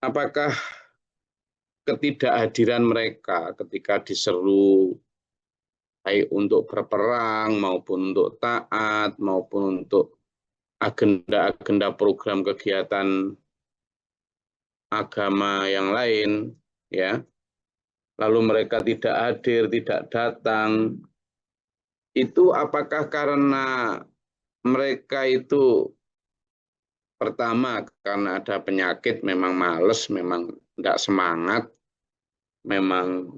apakah ketidakhadiran mereka ketika diseru baik untuk berperang maupun untuk taat maupun untuk agenda-agenda program kegiatan agama yang lain, ya, lalu mereka tidak hadir, tidak datang, itu apakah karena mereka itu pertama karena ada penyakit, memang males, memang tidak semangat, memang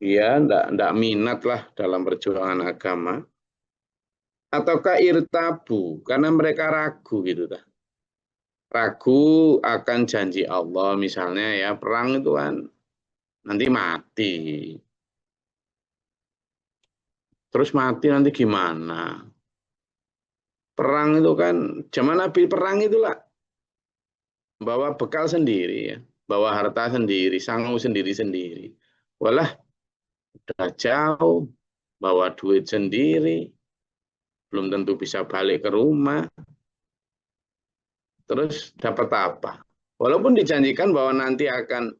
ya tidak minat lah dalam perjuangan agama, ataukah irtabu karena mereka ragu gitu dah. Ragu akan janji Allah, misalnya ya perang itu kan nanti mati. Terus mati nanti gimana? Perang itu kan, zaman Nabi perang itulah bawa bekal sendiri ya, bawa harta sendiri, sangu sendiri-sendiri. Walah, udah jauh, bawa duit sendiri, belum tentu bisa balik ke rumah. Terus dapat apa? Walaupun dijanjikan bahwa nanti akan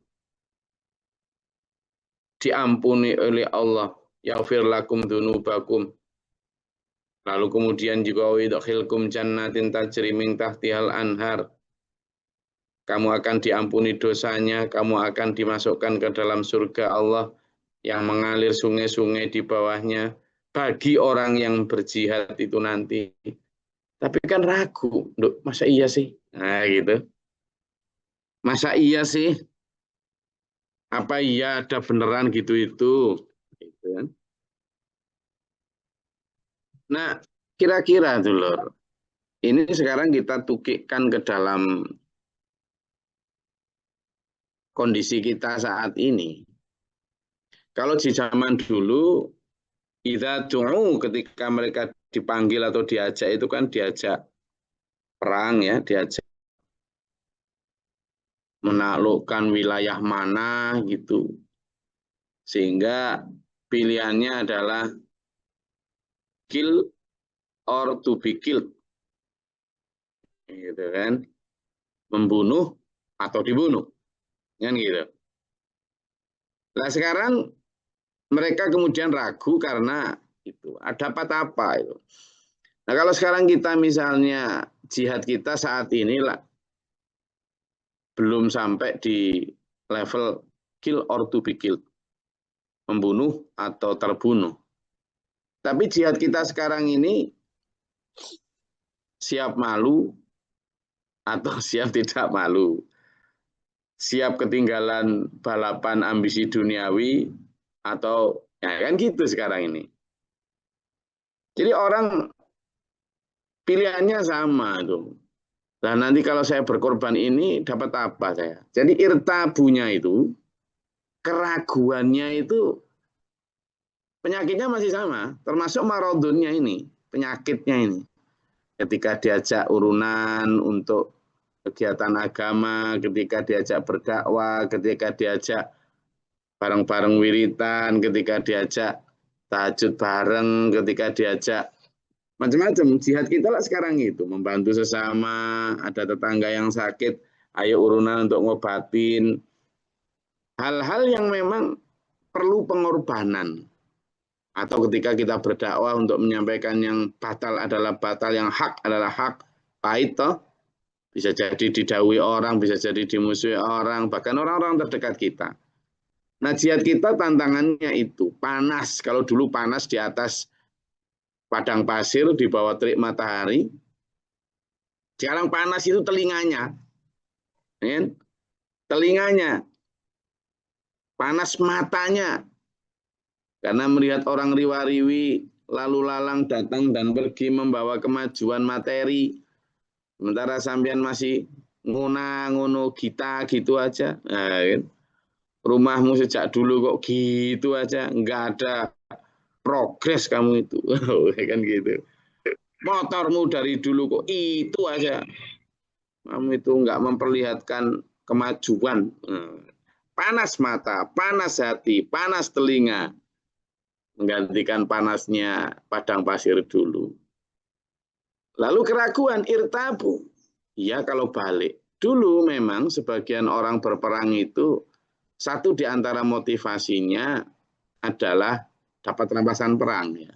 diampuni oleh Allah, yaghfir lakum dzunubakum. Lalu kemudian juga yudkhilkum jannatin tajri min tahtihal anhar. Kamu akan diampuni dosanya, kamu akan dimasukkan ke dalam surga Allah yang mengalir sungai-sungai di bawahnya bagi orang yang berjihad itu nanti. Tapi kan ragu, masa iya sih? Nah gitu. Masa iya sih? Apa iya ada beneran gitu itu? Gitu kan. Nah, kira-kira tuh Lur, ini sekarang kita tukikkan ke dalam kondisi kita saat ini. Kalau di zaman dulu, idza du'u ketika mereka dipanggil atau diajak itu kan diajak perang ya, diajak menaklukkan wilayah mana gitu. Sehingga pilihannya adalah kill or to be killed. Gitu kan. Membunuh atau dibunuh. Kan gitu. Nah sekarang mereka kemudian ragu karena itu ada apa itu. Nah kalau sekarang kita misalnya jihad kita saat ini lah belum sampai di level kill or to be killed, membunuh atau terbunuh. Tapi jihad kita sekarang ini siap malu atau siap tidak malu, siap ketinggalan balapan ambisi duniawi atau ya kan gitu sekarang ini. Jadi orang pilihannya sama tuh. Nah nanti kalau saya berkorban ini dapat apa saya? Jadi irtabunya itu, keraguannya itu penyakitnya masih sama, termasuk maradonnya ini, penyakitnya ini. Ketika diajak urunan untuk kegiatan agama, ketika diajak berdakwah, ketika diajak bareng-bareng wiritan, ketika diajak tahajud bareng, ketika diajak macam-macam. Jihad kita lah sekarang itu, membantu sesama, ada tetangga yang sakit, ayo urunan untuk ngobatin. Hal-hal yang memang perlu pengorbanan. Atau ketika kita berdakwah untuk menyampaikan yang batal adalah batal, yang hak adalah hak, pahit toh. Bisa jadi didawi orang, bisa jadi dimusuhi orang, bahkan orang-orang terdekat kita. Nah jihad kita tantangannya itu, panas. Kalau dulu panas di atas padang pasir, di bawah terik matahari. Sekarang panas itu telinganya. Telinganya. Panas matanya. Karena melihat orang riwa-riwi, lalu lalang datang dan pergi membawa kemajuan materi. Sementara sampean masih ngono kita gitu aja. Nah, kan? Rumahmu sejak dulu kok gitu aja, nggak ada progres kamu itu. Kan gitu. Motormu dari dulu kok itu aja. Kamu itu nggak memperlihatkan kemajuan. Panas mata, panas hati, panas telinga. Menggantikan panasnya padang pasir dulu. Lalu keraguan, irtabu. Iya kalau balik. dulu memang sebagian orang berperang itu satu di antara motivasinya adalah dapat rampasan perang ya.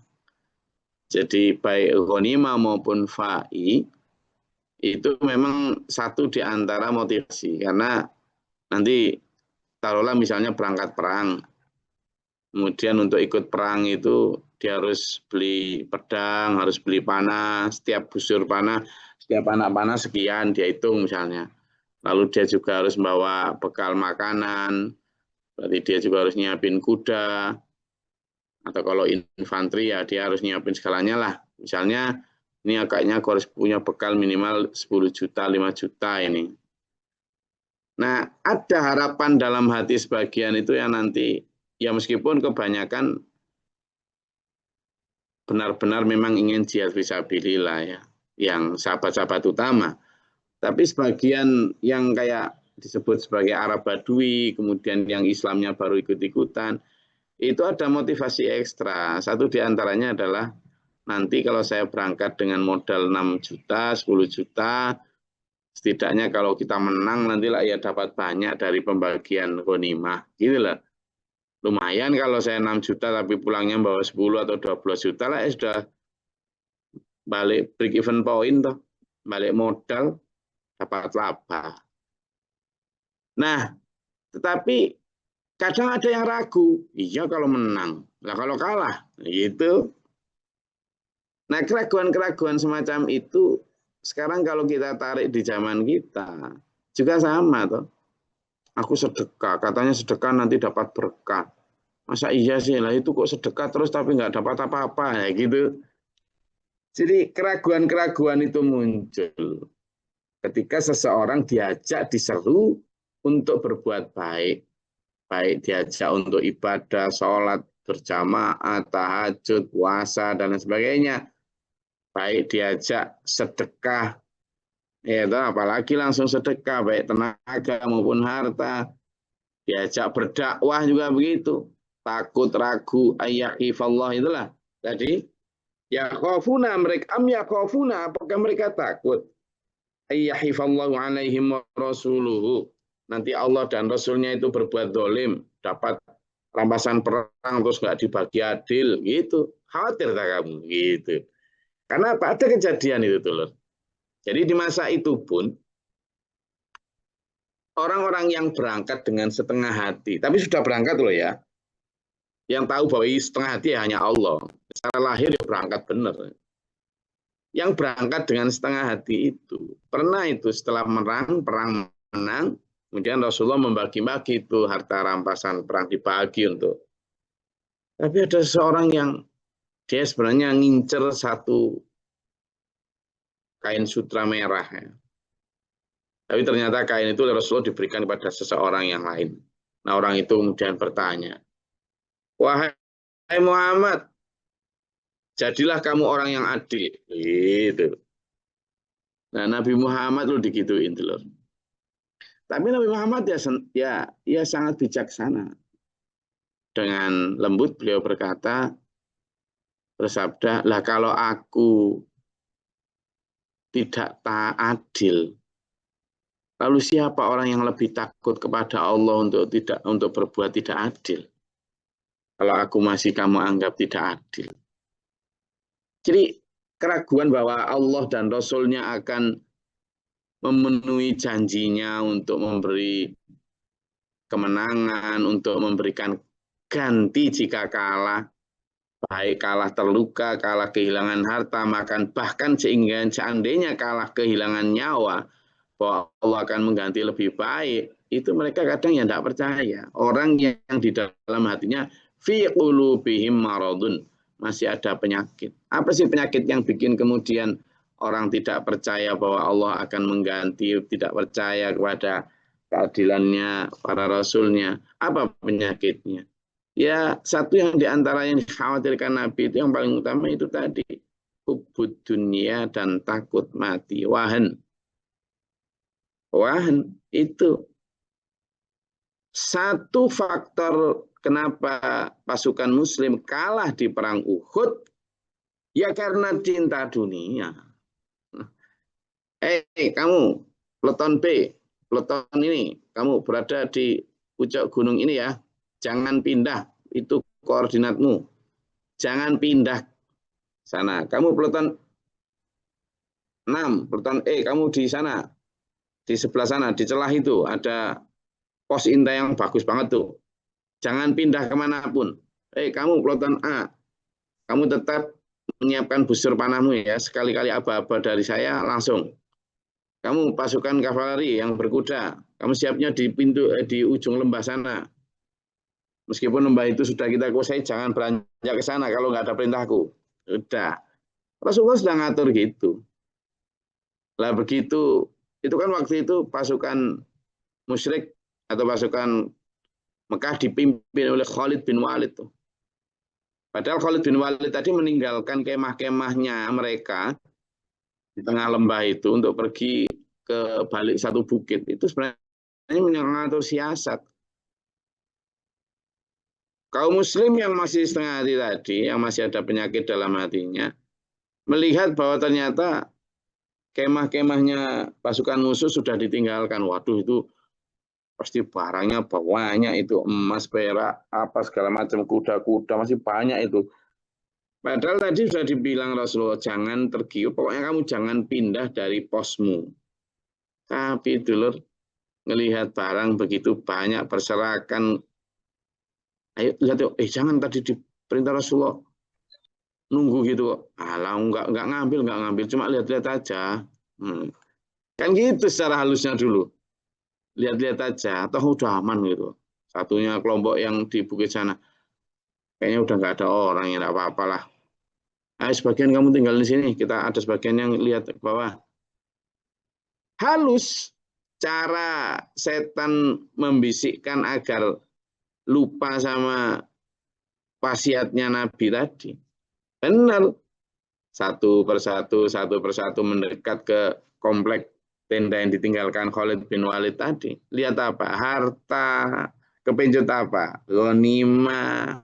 Jadi baik ghanimah maupun fa'i itu memang satu di antara motivasi karena nanti taruhlah misalnya berangkat perang, kemudian untuk ikut perang itu dia harus beli pedang, harus beli panah, setiap busur panah, setiap anak panah sekian dia hitung misalnya. Lalu dia juga harus membawa bekal makanan, berarti dia juga harus nyiapin kuda, atau kalau infanteri ya dia harus nyiapin segalanya lah. Misalnya ini agaknya harus punya bekal minimal 10 juta, 5 juta ini. Nah, ada harapan dalam hati sebagian itu yang nanti, ya meskipun kebanyakan benar-benar memang ingin jihad fisabilillah ya, yang sahabat-sahabat utama. Tapi sebagian yang kayak disebut sebagai Arab Badui, kemudian yang Islamnya baru ikut-ikutan, itu ada motivasi ekstra. Satu di antaranya adalah nanti kalau saya berangkat dengan modal 6 juta, 10 juta, setidaknya kalau kita menang nantilah ya dapat banyak dari pembagian ghanimah. Gitu lah. Lumayan kalau saya 6 juta tapi pulangnya bawa 10 atau 12 juta lah ya sudah balik break even point toh. Balik modal dapat laba. Nah, tetapi kadang ada yang ragu. Iya kalau menang. Nah kalau kalah, gitu. Nah, keraguan-keraguan semacam itu sekarang kalau kita tarik di zaman kita juga sama toh. Aku sedekah, katanya sedekah nanti dapat berkah. Masa iya sih lah itu kok sedekah terus tapi nggak dapat apa-apa ya gitu. Jadi keraguan-keraguan itu muncul ketika seseorang diajak diseru untuk berbuat baik. Baik diajak untuk ibadah, sholat, berjamaah, tahajud, puasa, dan lain sebagainya. Baik diajak sedekah, ya, apalagi langsung sedekah, baik tenaga maupun harta. Diajak berdakwah juga begitu. Takut, ragu, ayyakifallah itulah. Tadi, ya khafuna mereka, ya khafuna, apakah mereka takut? Ayyahifallahu alaihim wa rasuluhu. Nanti Allah dan Rasulnya itu berbuat dolim, dapat rampasan perang terus nggak dibagi adil, gitu. Khawatir tak kamu, gitu. Karena apa? Ada kejadian itu tuh. Jadi di masa itu pun orang-orang yang berangkat dengan setengah hati, tapi sudah berangkat loh ya. Yang tahu bahwa setengah hati hanya Allah. Secara lahir dia berangkat benar. Yang berangkat dengan setengah hati itu pernah itu setelah perang menang, kemudian Rasulullah membagi-bagi itu harta rampasan perang dibagi untuk. Tapi ada seseorang yang dia sebenarnya ngincer satu kain sutra merah. Ya. Tapi ternyata kain itu Rasulullah diberikan kepada seseorang yang lain. Nah orang itu kemudian bertanya, wahai Muhammad, jadilah kamu orang yang adil. Gitu. Nah Nabi Muhammad lu digituin telur. Tapi Nabi Muhammad ya sangat bijaksana. Dengan lembut beliau berkata, bersabda, lah kalau aku tidak adil, lalu siapa orang yang lebih takut kepada Allah untuk berbuat tidak adil? Kalau aku masih kamu anggap tidak adil. Jadi keraguan bahwa Allah dan Rasul-Nya akan memenuhi janjinya untuk memberi kemenangan, untuk memberikan ganti jika kalah, baik kalah terluka, kalah kehilangan harta, bahkan sehingga seandainya kalah kehilangan nyawa, bahwa Allah akan mengganti lebih baik, itu mereka kadang yang tidak percaya. Orang yang di dalam hatinya fi qulubihim maradun, masih ada penyakit. Apa sih penyakit yang bikin kemudian orang tidak percaya bahwa Allah akan mengganti, tidak percaya kepada keadilannya para rasulnya? Apa penyakitnya? Ya, satu yang diantara yang dikhawatirkan Nabi itu yang paling utama itu tadi. Hubud dunia dan takut mati. Wahan itu satu faktor kenapa pasukan muslim kalah di perang Uhud, ya karena cinta dunia. Kamu Peleton B, peleton ini, kamu berada di puncak gunung ini ya, jangan pindah, itu koordinatmu. Jangan pindah sana. Kamu peleton 6, peleton E, kamu di sana, di sebelah sana, di celah itu ada pos intai yang bagus banget tuh. Jangan pindah kemanapun. Kamu peleton A, kamu tetap menyiapkan busur panahmu ya. Sekali-kali aba-aba dari saya langsung. Kamu pasukan kavaleri yang berkuda, kamu siapnya di pintu di ujung lembah sana. Meskipun lembah itu sudah kita kuasai, jangan beranjak ke sana kalau nggak ada perintahku. Sudah. Rasulullah sudah ngatur gitu. Lah begitu, itu kan waktu itu pasukan musyrik atau pasukan Mekah dipimpin oleh Khalid bin Walid tuh. Padahal Khalid bin Walid tadi meninggalkan kemah-kemahnya mereka di tengah lembah itu untuk pergi ke balik satu bukit. Itu sebenarnya mengatur siasat. Kaum muslim yang masih setengah hati tadi, yang masih ada penyakit dalam hatinya, melihat bahwa ternyata kemah-kemahnya pasukan musuh sudah ditinggalkan. Waduh, itu pasti barangnya banyak itu, emas, perak, apa segala macam, kuda-kuda masih banyak itu. Padahal tadi sudah dibilang Rasulullah, jangan tergiur, pokoknya kamu jangan pindah dari posmu. Tapi dulur, ngelihat barang begitu banyak berserakan, ayo lihat yuk, jangan tadi diperintah Rasulullah, nunggu gitu kok. Alah, enggak ngambil, cuma lihat-lihat aja. Kan gitu secara halusnya dulu. Lihat-lihat aja, atau udah aman gitu. Satunya kelompok yang di bukit sana, kayaknya udah nggak ada orang, ya nggak apa-apa lah. Sebagian kamu tinggal di sini, kita ada sebagian yang lihat ke bawah. Halus cara setan membisikkan agar lupa sama wasiatnya Nabi tadi. Benar. Satu persatu mendekat ke komplek tenda yang ditinggalkan Khalid bin Walid tadi. Lihat apa? Harta, kepencut apa? Ghanimah.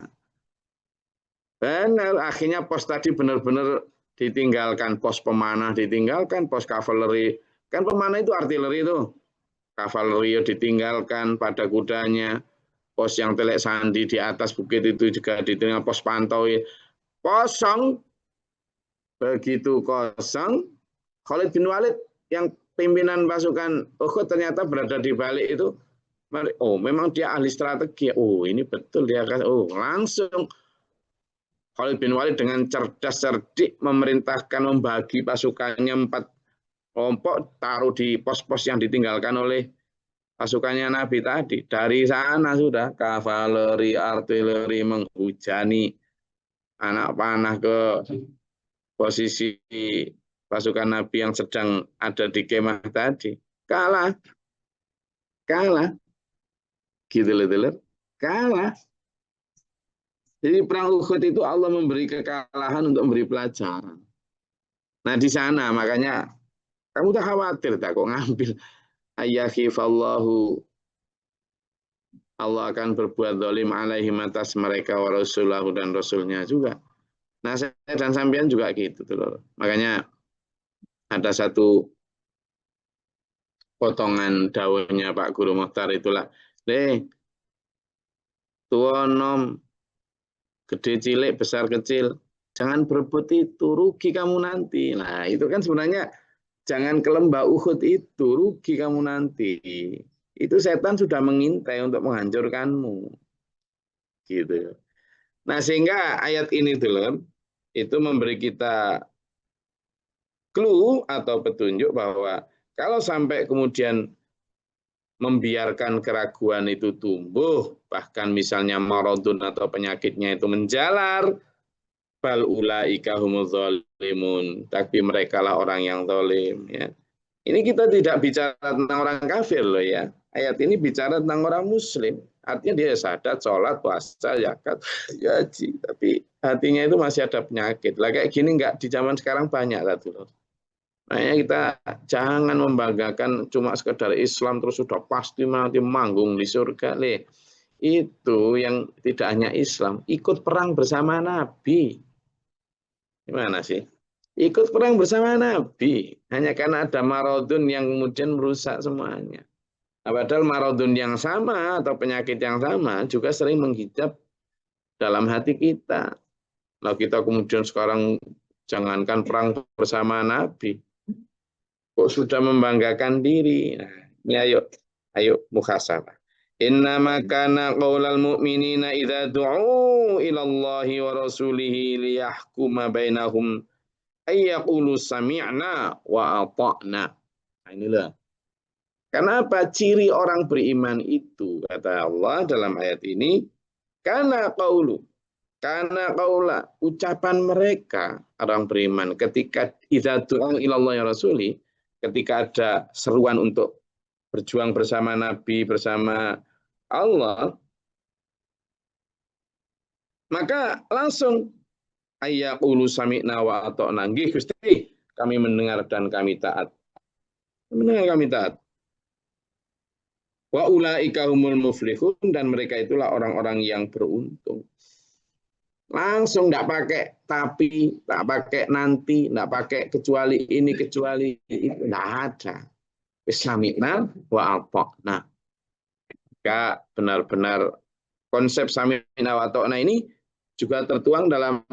Benar, akhirnya pos tadi benar-benar ditinggalkan, pos pemanah ditinggalkan, pos kavaleri. Kan pemanah itu artileri itu. Kavaleri ditinggalkan pada kudanya. Pos yang telek sandi di atas bukit itu juga ditinggal, pos pantau kosong. Begitu kosong, Khalid bin Walid yang pimpinan pasukan Uhud ternyata berada di balik itu. Oh, memang dia ahli strategi. Oh, ini betul dia. Oh, langsung Khalid bin Walid dengan cerdas cerdik memerintahkan membagi pasukannya 4 kelompok, taruh di pos-pos yang ditinggalkan oleh pasukannya Nabi tadi. Dari sana sudah kavaleri, artileri menghujani anak panah ke posisi pasukan Nabi yang sedang ada di kemah tadi. Kalah. Gitu loh, kalah. Jadi perang Uhud itu Allah memberi kekalahan untuk memberi pelajaran. Nah di sana makanya kamu tak khawatir tak kok ngambil. Ayakhifallahu, Allah akan berbuat zalim alaihim atas mereka wa rasulahu dan rasulnya juga. Nah saya dan sampean juga gitu tuh. Makanya ada satu potongan daunnya Pak Guru Mokhtar itulah. Tua nom, gede cilik, besar kecil. Jangan berebut itu, rugi kamu nanti. Nah itu kan sebenarnya jangan ke lembah Uhud itu, rugi kamu nanti. Itu setan sudah mengintai untuk menghancurkanmu. Gitu. Nah sehingga ayat ini dulu itu memberi kita clue atau petunjuk bahwa kalau sampai kemudian membiarkan keraguan itu tumbuh, bahkan misalnya maradun atau penyakitnya itu menjalar, bal ulaika humuz zalimun, tapi mereka lah orang yang zalim ya. Ini kita tidak bicara tentang orang kafir loh ya. Ayat ini bicara tentang orang muslim. Artinya dia sadar, sholat, puasa, zakat, haji, tapi hatinya itu masih ada penyakit. Lah kayak gini enggak di zaman sekarang banyak lah tuh. Makanya kita jangan membanggakan cuma sekedar Islam terus sudah pasti nanti manggung di surga. Itu yang tidak hanya Islam, ikut perang bersama Nabi. Gimana sih? Ikut perang bersama Nabi. Hanya karena ada maradun yang kemudian merusak semuanya. Nah, padahal maradun yang sama atau penyakit yang sama juga sering menghijab dalam hati kita. Nah, kita kemudian sekarang jangankan perang bersama Nabi, kok sudah membanggakan diri. Nah, ini ayo muhasabah. Innama kana qaulal mu'minina idza du'u ila Allahi wa rasulihi liyahkuma bainahum ayyaqulu sami'na wa ata'na. Nah, inilah. Kenapa ciri orang beriman itu, kata Allah dalam ayat ini, karena kaula ucapan mereka orang beriman ketika idza du'a ilallah ya rasuli, ketika ada seruan untuk berjuang bersama Nabi, bersama Allah, maka langsung ayyaqulu sami'na wa ata'na. Nggih Gusti, kami mendengar dan kami taat. Mendengar kami taat. Wa ulaika humul muflihun, dan mereka itulah orang-orang yang beruntung. Langsung enggak pakai tapi, enggak pakai nanti, enggak pakai kecuali ini, kecuali itu, enggak ada. Sami'na wa ata'na. Maka benar-benar konsep sami'na wa ata'na ini juga tertuang dalam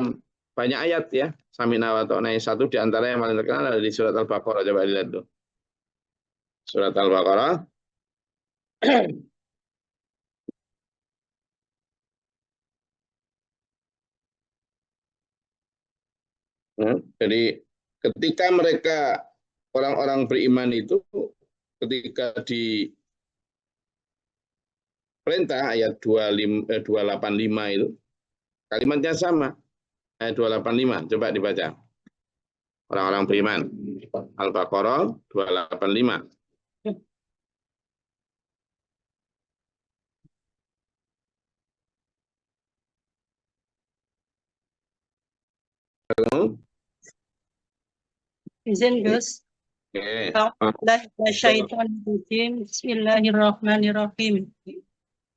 banyak ayat ya. Sami'na wa ata'na, satu di antara yang paling terkenal ada di surat Al-Baqarah. Coba dilihat tuh. Surat Al-Baqarah. Jadi ketika mereka orang-orang beriman itu ketika diperintah ayat 285 itu kalimatnya sama. Ayat 285 coba dibaca. Orang-orang beriman. Al-Baqarah 285. Izin Gus. Bismillahirrahmanirrahim.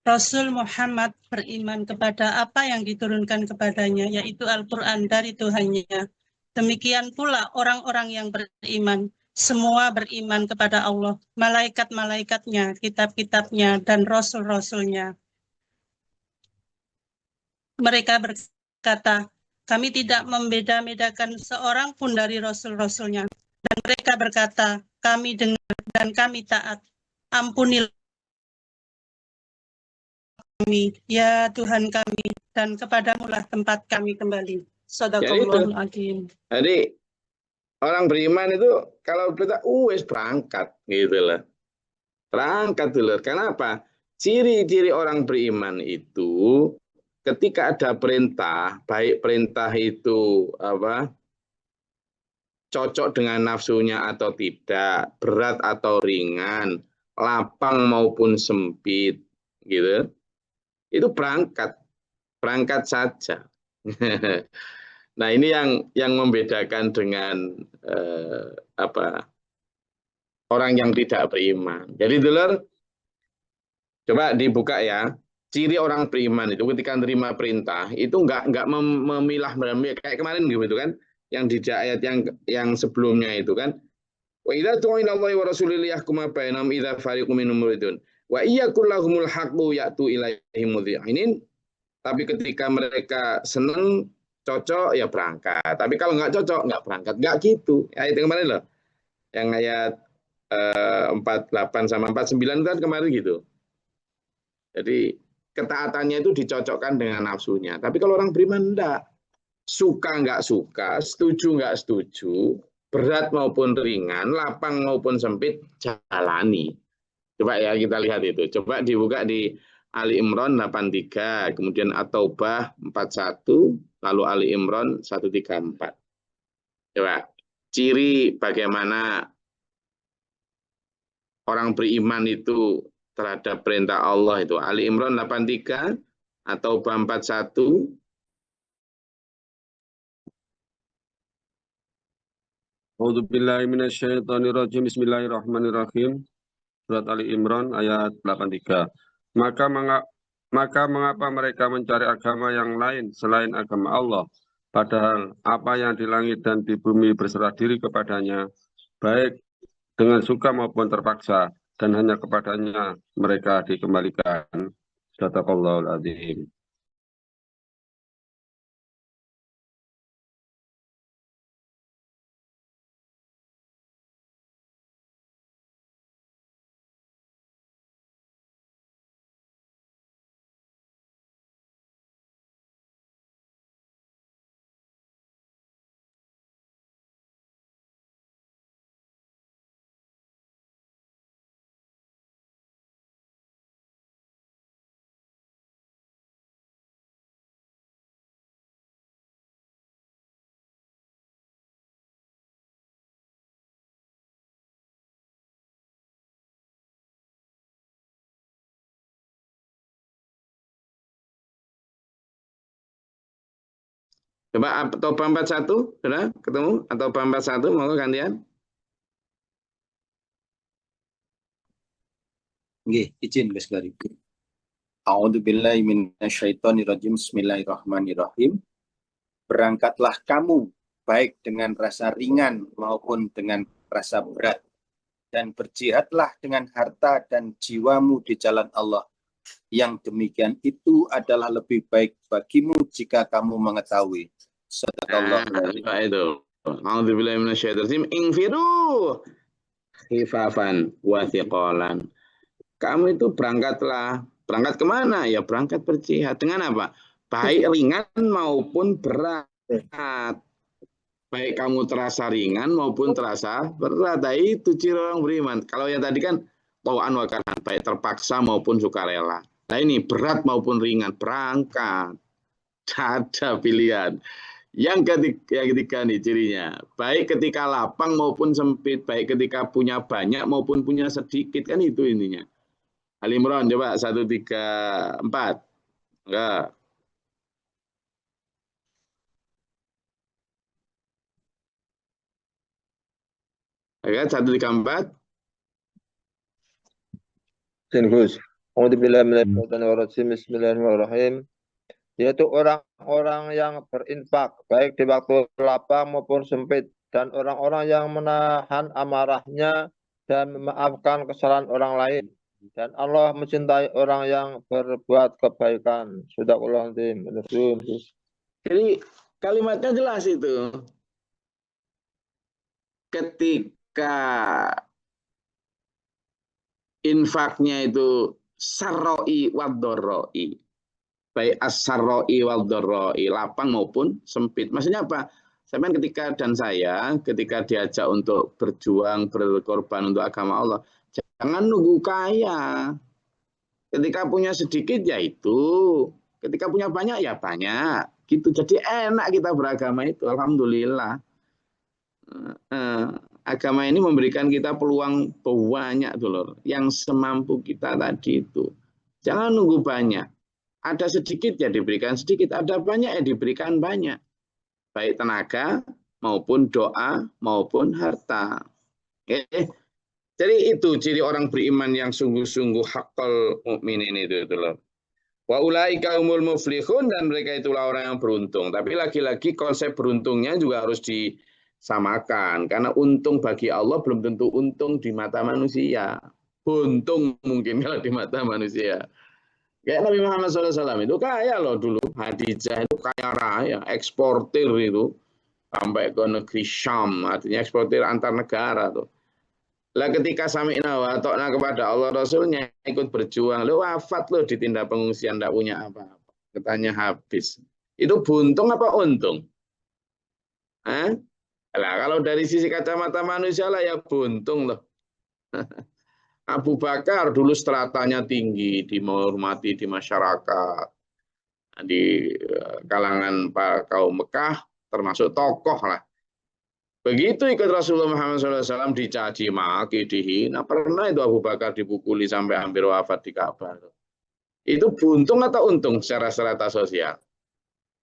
Rasul Muhammad beriman kepada apa yang diturunkan kepadanya, yaitu Al-Quran dari Tuhannya. Demikian pula orang-orang yang beriman, semua beriman kepada Allah, malaikat-malaikatnya, kitab-kitabnya, dan rasul-rasulnya. Mereka berkata, kami tidak membeda-bedakan seorang pun dari rasul-rasulnya. Dan mereka berkata, kami dengar dan kami taat. Ampunilah kami, ya Tuhan kami, dan kepadamulah tempat kami kembali. Shadaqallahul adzim. Jadi orang beriman itu kalau kita berangkat gitu loh. Berangkat dulu. Kenapa? Ciri-ciri orang beriman itu ketika ada perintah, baik perintah itu cocok dengan nafsunya atau tidak, berat atau ringan, lapang maupun sempit, gitu. Itu berangkat saja. Nah, ini yang membedakan dengan orang yang tidak beriman. Jadi dulur, coba dibuka ya. Ciri orang beriman itu ketika menerima perintah itu enggak memilah kayak kemarin gitu kan, yang di ayat yang sebelumnya itu kan. Wa idza tu'a ila Allahi wa rasulihi yahkuma bainahum idza fariqum minhum muridun. Wa iyyakul lahumul haqqu ya'tu ilaihi mudhi'inin. Tapi ketika mereka senang, cocok, ya berangkat. Tapi kalau nggak cocok, nggak berangkat. Nggak gitu. Ayat yang kemarin loh. Yang ayat 48 sama 49 kan kemarin gitu. Jadi ketaatannya itu dicocokkan dengan nafsunya. Tapi kalau orang beriman enggak. Suka nggak suka, setuju nggak setuju, berat maupun ringan, lapang maupun sempit, jalani. Coba ya kita lihat itu. Coba dibuka di Ali Imran 83, kemudian At-Taubah 41, lalu Ali Imran 134. Coba ciri bagaimana orang beriman itu terhadap perintah Allah itu. Ali Imran 83, At-Taubah 41. A'udzubillahi minasyaitonirrajim. Bismillahirrahmanirrahim. Surat Ali Imran ayat 83. Maka mengapa mereka mencari agama yang lain selain agama Allah? Padahal apa yang di langit dan di bumi berserah diri kepadanya, baik dengan suka maupun terpaksa, dan hanya kepadanya mereka dikembalikan. Sadaqallahul adzim. Coba Toba 41, sudah ketemu? Atau Toba 41, mau gantian? Nggih, izin Gus Gari. A'udzubillahi minasyaitonirrajim. Bismillahirrahmanirrahim. Berangkatlah kamu baik dengan rasa ringan maupun dengan rasa berat, dan berjihadlah dengan harta dan jiwamu di jalan Allah. Yang demikian itu adalah lebih baik bagimu jika kamu mengetahui. Sadaqallahu Nah, itu. A'udzubillahi minasyaitonirrajim. Infiru khifafan wa thiqalan. Kamu itu berangkatlah. Berangkat kemana? Ya berangkat berjihad. Dengan apa? Baik ringan maupun berat. Baik kamu terasa ringan maupun terasa berat. Nah, itu ciri orang beriman. Kalau yang tadi kan tau'an wa karhan, baik terpaksa maupun sukarela. Nah ini berat maupun ringan, berangkat. Ada pilihan. Yang ketiga nih cirinya, baik ketika lapang maupun sempit, baik ketika punya banyak maupun punya sedikit, kan itu intinya. Ali Imran coba 134. Enggak. Oke, 134. Gus. Bismillahirrahmanirrahim. Yaitu orang-orang yang berinfak baik di waktu lapang maupun sempit, dan orang-orang yang menahan amarahnya dan memaafkan kesalahan orang lain, dan Allah mencintai orang yang berbuat kebaikan. Sadaqallahul adzim. Jadi kalimatnya jelas itu. Ketika infaknya itu sarroi wadoroi, baik as-sarroi wadoroi, lapang maupun sempit. Maksudnya apa? Sampai ketika diajak untuk berjuang, berkorban untuk agama Allah, jangan nunggu kaya. Ketika punya sedikit ya itu, ketika punya banyak ya banyak. Gitu. Jadi enak kita beragama itu, alhamdulillah. Agama ini memberikan kita peluang banyak tuh loh, yang semampu kita tadi itu. Jangan nunggu banyak. Ada sedikit ya diberikan sedikit, ada banyak ya diberikan banyak. Baik tenaga maupun doa maupun harta. Oke. Jadi itu ciri orang beriman yang sungguh-sungguh haqqal mukminin itu loh. Wa ulaika humul muflihun, dan mereka itulah orang yang beruntung. Tapi lagi-lagi konsep beruntungnya juga harus disamakan, karena untung bagi Allah belum tentu untung di mata manusia. Untung mungkin kalau di mata manusia. Kayak Nabi Muhammad SAW itu kaya loh dulu. Hadijah itu kaya raya, eksportir itu sampai ke negeri Syam, artinya eksportir antar negara tuh. Lah ketika sami'na wa ta'na kepada Allah Rasulnya ikut berjuang, lo wafat lo di tindak pengungsian, tidak punya apa-apa. Ketanya habis. Itu buntung apa untung? Lah kalau dari sisi kacamata manusia lah ya buntung loh. Abu Bakar dulu stratanya tinggi, dihormati di masyarakat, di kalangan kaum Mekah, termasuk tokoh lah. Begitu ikut Rasulullah Muhammad SAW dicaci maki, dihina. Pernah itu Abu Bakar dipukuli sampai hampir wafat di Ka'bah. Itu buntung atau untung secara strata sosial?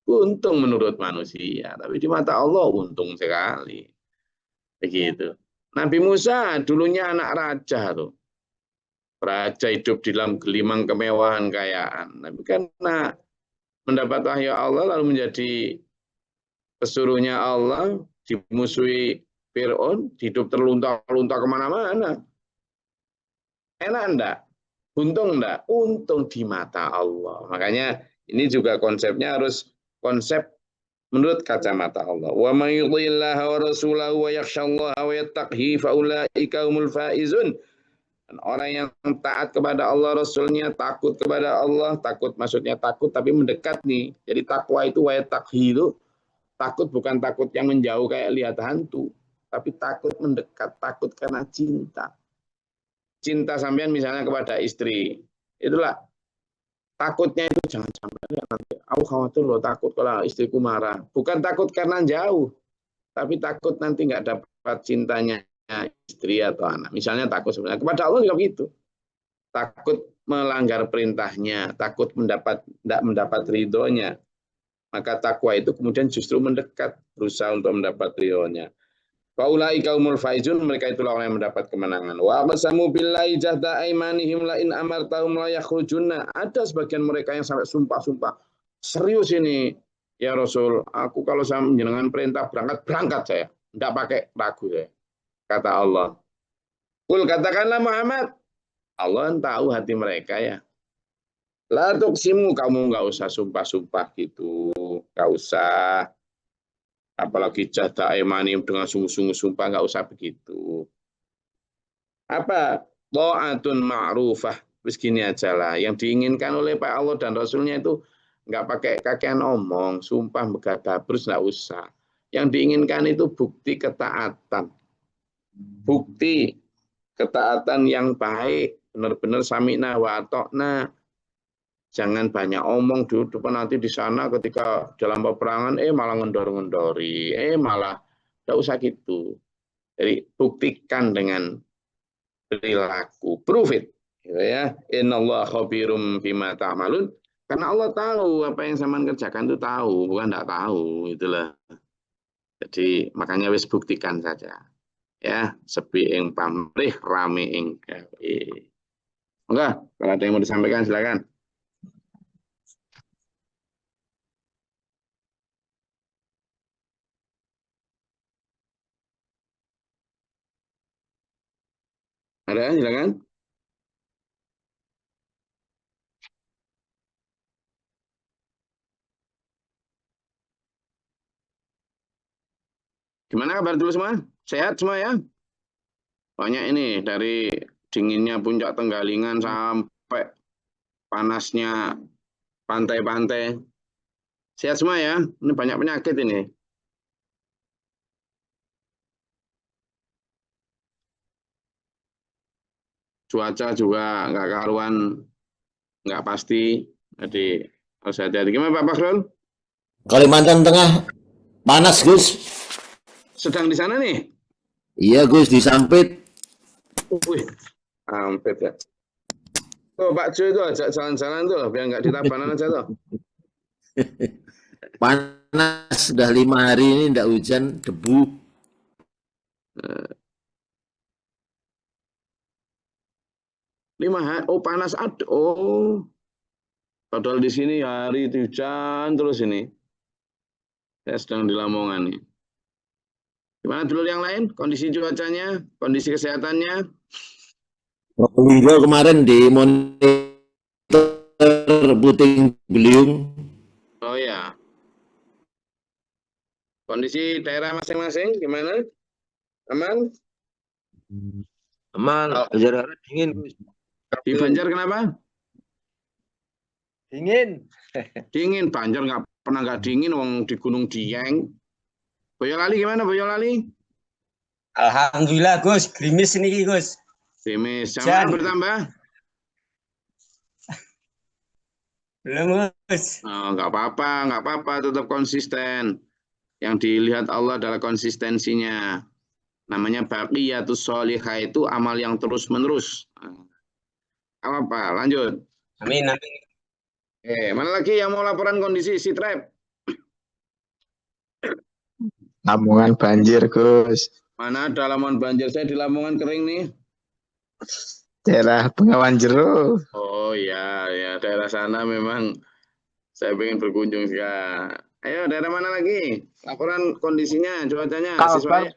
Untung menurut manusia. Tapi di mata Allah untung sekali. Begitu. Nabi Musa dulunya anak raja tuh. Raja hidup di dalam gelimang kemewahan kekayaan. Tapi karena mendapat wahyu Allah lalu menjadi pesuruhnya Allah, dimusuhi Fir'aun, hidup terlunta-lunta kemana-mana. Enak enggak? Untung enggak? Untung di mata Allah. Makanya ini juga konsepnya harus konsep menurut kacamata Allah. Wa may yuti'illaha wa rasulahu wa yakhshallaha wa yattaqhi fa ulaika humul faizun. Dan orang yang taat kepada Allah, Rasulnya, takut kepada Allah, takut maksudnya takut tapi mendekat nih. Jadi takwa itu wa yattaqhi itu takut bukan takut yang menjauh kayak lihat hantu, tapi takut mendekat, takut karena cinta. Cinta sampean misalnya kepada istri, itulah takutnya itu jangan sampai nanti aku khawatir loh, takut kalau istriku marah. Bukan takut karena jauh, tapi takut nanti nggak dapat cintanya istri atau anak. Misalnya takut sebenarnya kepada Allah juga begitu. Takut melanggar perintahnya, takut tidak mendapat ridhonya. Maka takwa itu kemudian justru mendekat, berusaha untuk mendapat ridhonya. Faulaika humul faizun, mereka itulah orang yang mendapat kemenangan. Wa aqsamu billahi jahda aimanihim la in amartahum la yakhrujunna. Ada sebagian mereka yang sampai sumpah-sumpah. Serius ini, ya Rasul, aku kalau saya menjenengan perintah berangkat saya. Tidak pakai ragu saya. Kata Allah. Kul katakanlah Muhammad, Allah tahu hati mereka ya. La tuqsimu, kamu nggak usah sumpah-sumpah gitu. Nggak usah. Apalagi jahda aimanim dengan sungguh-sungguh sumpah, nggak usah begitu. Apa? Ta'atun ma'rufah. Terus gini aja lah. Yang diinginkan oleh Pak Allah dan Rasulnya itu nggak pakai kakean omong, sumpah megadabrus nggak usah. Yang diinginkan itu bukti ketaatan. Bukti ketaatan yang baik. Benar-benar sami'na wa ata'na. Jangan banyak omong di depan, nanti di sana ketika dalam peperangan malah ngendor-ngendori, malah tidak usah gitu. Jadi buktikan dengan perilaku, prove it, gitu ya. Innallaha khabirum bima ta'malun. Karena Allah tahu apa yang sampean kerjakan itu tahu, bukan tidak tahu, itulah. Jadi makanya wis buktikan saja, ya. Sepi ing pamrih, rame ing gawe. Enggak, kalau ada yang mau disampaikan silakan. Ada, silakan. Gimana kabar dulu semua? Sehat semua ya? Banyak ini dari dinginnya puncak Tenggalingan sampai panasnya pantai-pantai. Sehat semua ya? Ini banyak penyakit ini. Cuaca juga nggak karuan, nggak pasti. Jadi harus hati-hati. Gimana Pak Bakhrul? Kalimantan Tengah panas, Gus. Sedang di sana nih? Iya, Gus, di Sampit. Wih, Sampit ya. Tuh Pak Jo itu ajak jalan-jalan tuh, biar nggak di Tabanan aja tuh. Panas, sudah 5 hari ini tidak hujan, debu. Panas ada. Oh, padahal di sini hari itu hujan terus ini. Saya sedang di Lamongan nih. Gimana dulu yang lain? Kondisi cuacanya, kondisi kesehatannya? Minggu kemarin di monitor Puting Beliung. Oh ya. Kondisi daerah masing-masing gimana? Aman? Aman, Banjar dingin, Gus. Di Banjar kenapa? Dingin. Dingin, Banjar nggak pernah nggak dingin, wong di Gunung Dieng. Boyolali gimana Boyolali? Alhamdulillah Gus, gerimis ini Gus. Gerimis, sama bertambah? Belum Gus. Oh, nggak apa-apa, tetap konsisten. Yang dilihat Allah adalah konsistensinya. Namanya baqiyatus sholihah, itu amal yang terus-menerus. Apa, lanjut. Amin, amin. Mana lagi yang mau laporan kondisi Sitrep? Lamongan banjir, Gus. Mana ada Lamongan banjir? Saya di Lamongan kering nih. Daerah Bengawan Jero. Oh ya, daerah sana memang saya pengen berkunjung ya. Ayo, daerah mana lagi? Laporan kondisinya, cuacanya, siswanya.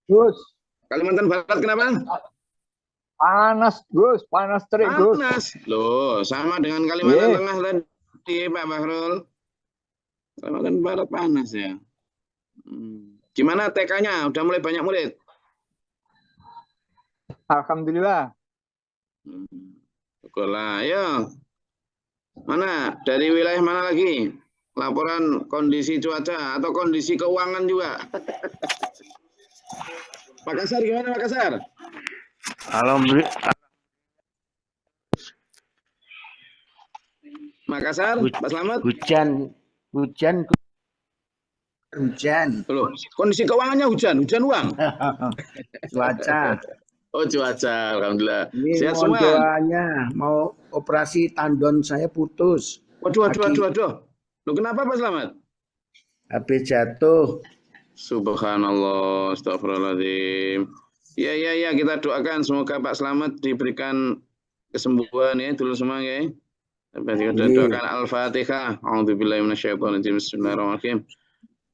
Gus. Kalimantan Barat kenapa? Panas, Gus. Panas terik, Gus. Panas. Loh, sama dengan Kalimantan Tengah tadi, Pak Bahrul. Kalimantan Barat panas ya. Gimana TK-nya? Udah mulai banyak murid? Alhamdulillah. Syukurlah. Ayo. Mana? Dari wilayah mana lagi? Laporan kondisi cuaca atau kondisi keuangan juga. Makassar gimana Makassar? Alhamdulillah. Makassar, Pak Slamet? Hujan. Loh, kondisi keuangannya hujan uang. Cuaca. Oh cuaca, alhamdulillah. Ini Sehat mohon semua. doanya, mau operasi tendon saya putus. Waduh. Loh kenapa Pak Slamet? Habis jatuh. Subhanallah, astagfirullahaladzim. Ya, kita doakan semoga Pak Slamet diberikan kesembuhan ya, dulu semua ya. Kita doakan Al-Fatihah. A'udzubillahi minasyaitonir rajim. Bismillahirrahmanirrahim.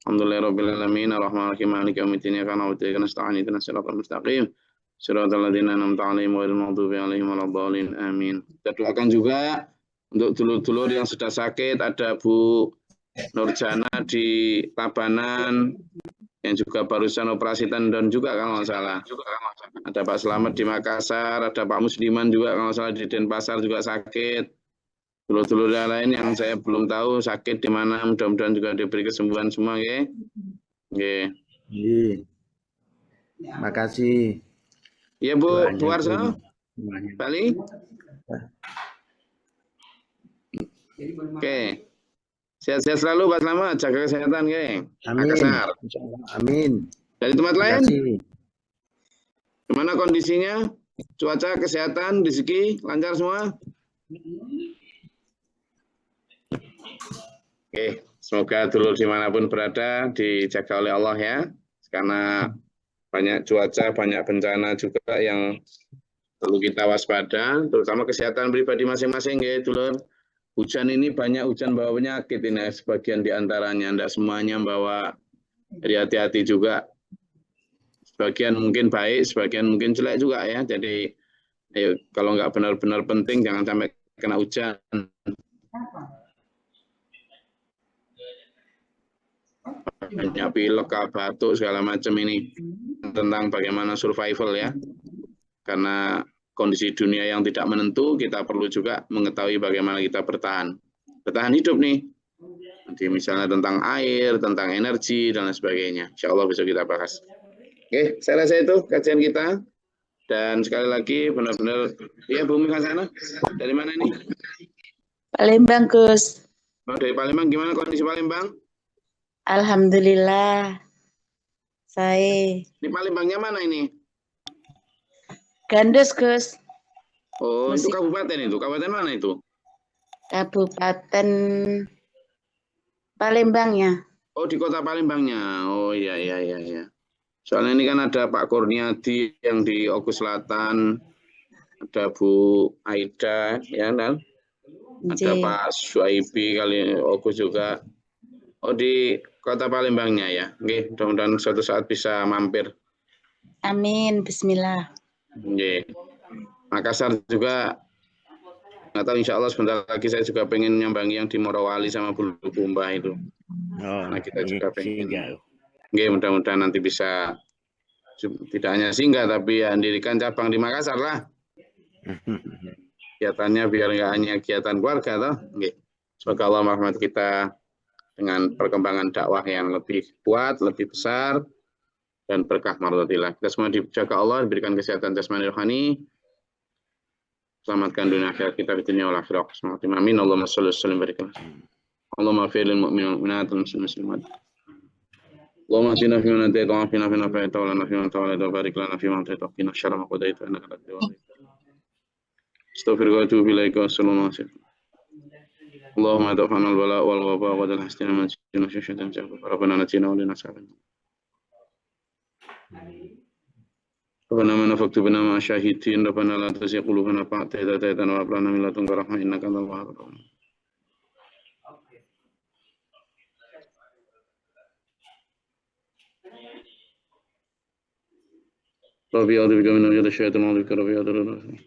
Alhamdulillahirabbil alamin, arrahmanirrahim, maliki yaumiddin, iyyaka na'budu wa iyyaka nasta'in, ihdinas siratal mustaqim. Shiratal ladzina an'amta 'alaihim ghairil maghdubi 'alaihim waladdallin. Amin. Kita doakan juga untuk dulur-dulur yang sudah sakit, ada Bu Nurjana di Tabanan yang juga barusan operasi tendon juga kalau nggak salah. Ada Pak Slamet di Makassar, ada Pak Musliman juga kalau nggak salah di Denpasar juga sakit. Dulur-dulur yang lain yang saya belum tahu sakit di mana, mudah-mudahan juga diberi kesembuhan semua ya. Oke. Makasih. Iya Bu, Bu Warso, Bali. Oke. Sehat-sehat selalu Pak Slamet, jaga kesehatan ya. Makassar. Amin. Dari tempat lain? Makasih. Gimana kondisinya? Cuaca, kesehatan, rezeki, lancar semua? Oke, semoga dulur dimanapun berada dijaga oleh Allah ya. Karena banyak cuaca, banyak bencana juga yang perlu kita waspada, terutama kesehatan pribadi masing-masing ya dulur. Hujan ini banyak hujan bawa penyakit ini, sebagian diantaranya, tidak semuanya bawa. Jadi hati-hati juga. Sebagian mungkin baik, sebagian mungkin jelek juga ya. Jadi ayo, kalau nggak benar-benar penting jangan sampai kena hujan. Banyak pilek, batuk segala macam ini tentang bagaimana survival ya. Karena kondisi dunia yang tidak menentu, kita perlu juga mengetahui bagaimana kita bertahan hidup nih. Nanti misalnya tentang air, tentang energi dan lain sebagainya. Insya Allah besok kita bahas. Oke, saya rasa itu kajian kita. Dan sekali lagi benar-benar, ya Bu Mihasana, dari mana ini? Palembang, Gus. Oh, dari Palembang, gimana kondisi Palembang? Alhamdulillah. Saya. Di Palembangnya mana ini? Gandes, Gus. Oh, itu kabupaten itu. Kabupaten mana itu? Kabupaten Palembang ya. Oh, di kota Palembangnya. Oh, iya. Soalnya ini kan ada Pak Kurniadi yang di Oku Selatan, ada Bu Aida, ya kan? Ada Pak Suaibi kali Oku juga. Oh, di kota Palembangnya ya. Oke, mudah-mudahan suatu saat bisa mampir. Amin, bismillah. Oke. Makassar juga, nggak tahu insya Allah sebentar lagi saya juga pengen nyambangi yang di Morowali sama Bulukumba itu. Nah, kita juga pengen. Oke, mudah-mudahan nanti bisa tidak hanya singgah tapi ya mendirikan cabang di Makassar lah. Kegiatannya biar nggak hanya kegiatan keluarga toh. Oke. Semoga Allah merahmati kita dengan perkembangan dakwah yang lebih kuat, lebih besar dan berkah marhatillah. Kita semua dijaga Allah, diberikan kesehatan jasmani rohani. Selamatkan dunia akhirat kita di dunia wal akhirah. Amin. Allahumma shalli wa sallim wa barik. Allahumma ighfir lil mu'minina wal mu'minat wal muslimin. Allahumma atina fi man hadayta wa afina fi man afayta wa lana fi man tawallayta wa barik lana fi ma atayta wa qina syarra ma qadaita innaka la taqdi wa astaghfiruka wa atubu ilaika wa sallallahu alaihi wasallam. Allahumma adafana al-bala wal waba wa dal hastina man sina syaitan jahannam rabbana natina wa lana saban. Rabbana man faktubna ma syahidin rabbana la tuzigh qulubana ba'da idh hadaytana wa hab lana min ladunka rahmah innaka antal wahhab. ربي أعوذ بك من وجد الشيطان أعوذ بك ربي أعوذ بك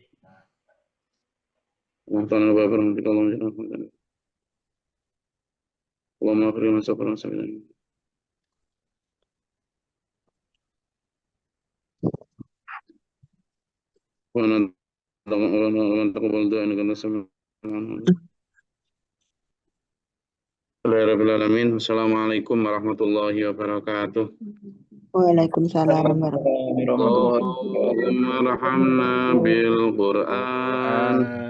اللهم باب رحمتك اللهم جل رحمتك اللهم اغفر لنا سفرنا سبيلا وأن تقبل دعاء إنك أنت السميع العليم. Assalamualaikum warahmatullahi wabarakatuh. Waalaikumsalam warahmatullahi wabarakatuh. Allahumma arhamna bil Qur'an